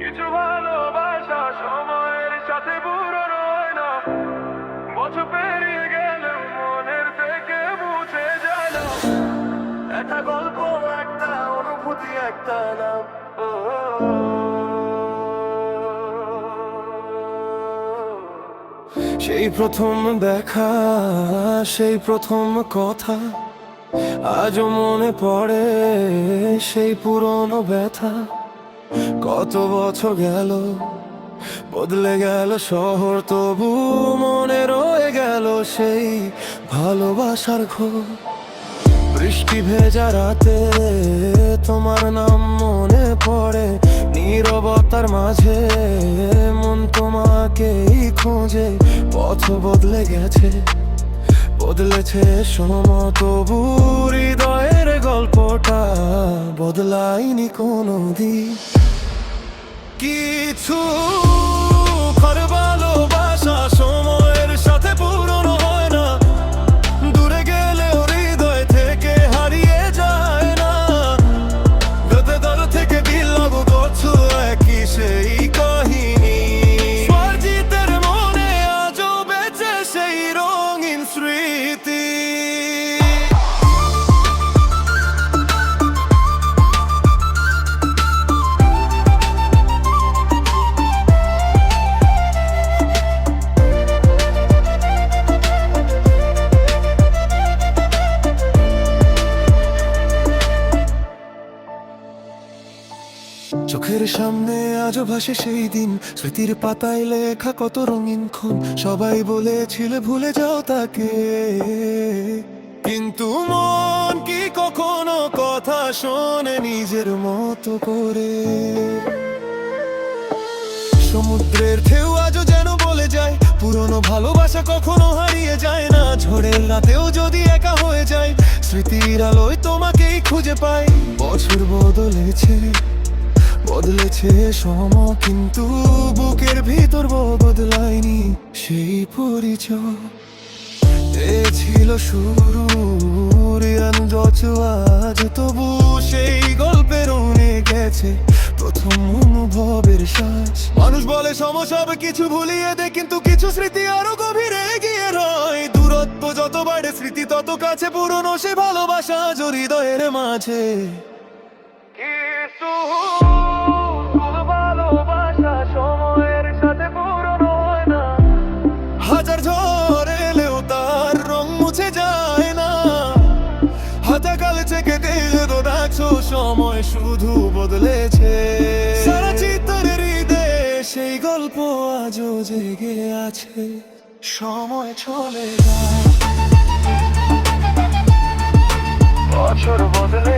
কিছু ভালোবাসা সময়ের সাথে পুরনো হয় না, বছর পেরিয়ে গেলে মনের থেকে মুছে যায় না। একটা গল্প, একটা অনুভূতি, একটা নাম। সেই প্রথম দেখা, সেই প্রথম কথা, আজও মনে পড়ে সেই পুরনো ব্যথা। কত বছর গেল, বদলে গেল শহর, তবু মনে রয়ে গেল সেই ভালোবাসার ঘর। বৃষ্টি ভেজা রাতে তোমার নাম মনে পড়ে, নীরবতার মাঝে মন তোমাকেই খোঁজে। পথ বদলে গেছে, বদলেছে সময়, তবু হৃদয়ের গল্পটা বদলায়নি কোনোদিন। কিছু ভালোবাসা সময়ের সাথে পুরনো হয় না, দূরে গেলেও হৃদয় থেকে হারিয়ে যায় না। দর থেকে দিল করছো একই সেই কাহিনী, স্বর্জিতের মনে আজও বেঁচে সেই রঙিন স্মৃতি। চোখের সামনে আজও ভাসে সেই দিন, স্মৃতির পাতায় লেখা কত রঙিন ক্ষণ। সবাই বলেছিল ভুলে যাও তাকে, কিন্তু মন কি কখনো কথা শোনে নিজের মতো করে? সমুদ্রের ঢেউ আজও যেন বলে যায়, পুরনো ভালোবাসা কখনো হারিয়ে যায় না। ঝড়ের রাতেও যদি একা হয়ে যায়, স্মৃতির আলোয় তোমাকেই খুঁজে পাই। বছর বদলেছে, বদলেছে সময়, কিন্তু বুকের ভিতর বদলায়নি সেই পরিচয়। এ ছিল শুরু আজ, তবু সেই গল্পে রয়ে গেছে প্রথম অনুভবের শ্বাস। মানুষ বলে সময় সব কিছু ভুলিয়ে দেয়, কিন্তু কিছু স্মৃতি আরো গভীরে এগিয়ে রয়। দূরত্ব যত বাড়ে স্মৃতি তত কাছে, পুরনো সে ভালোবাসা হৃদয়ের মাঝে। কিছু ভালোবাসা সময়ের সাথে পুরনো হয় না, হাজার ঝড় এলেও তার রং মুছে যায় না। হাতে কাল থেকে দেখো দেখছো সময় শুধু বদলেছে। সারা চিত্রের হৃদয়ে সেই গল্প আজও জেগে আছে। সময় চলে যায়, বছর বদলে